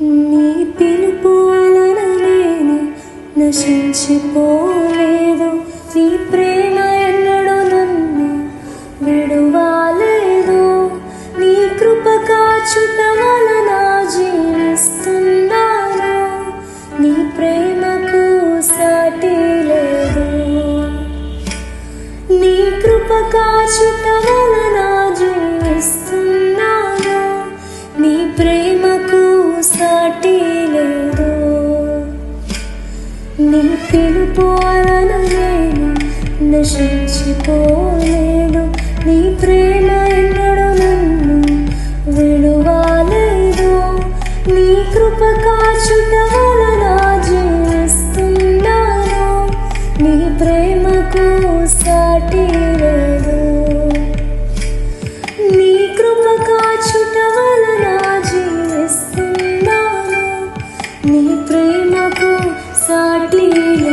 నీ పిలుపు వలన నేను నశించిపోలేదు. నీ ప్రేమ ఎన్నడూ నన్ను విడువలేదు. నీ కృప కాచుట వలన జీవిస్తున్నాను. నీ ప్రేమకు సాటి లేదు. నీ కృప కాచుట వలన జీవిస్తున్నాను. నీ ప్రేమకు సాటి లేదు. నీ పిలుపు వలన నేను నశించిపోలేదు. నీ ప్రేమ ఎన్నడూ నన్ను విడువలేదు. నీ కృప కాచుట వలన జీవిస్తున్నాను. నీ ప్రేమకు సాటి లేదు. నీ కృప కాచుట వలన జీవిస్తున్నాను. నీ ప్రేమకు సాటి లేదు.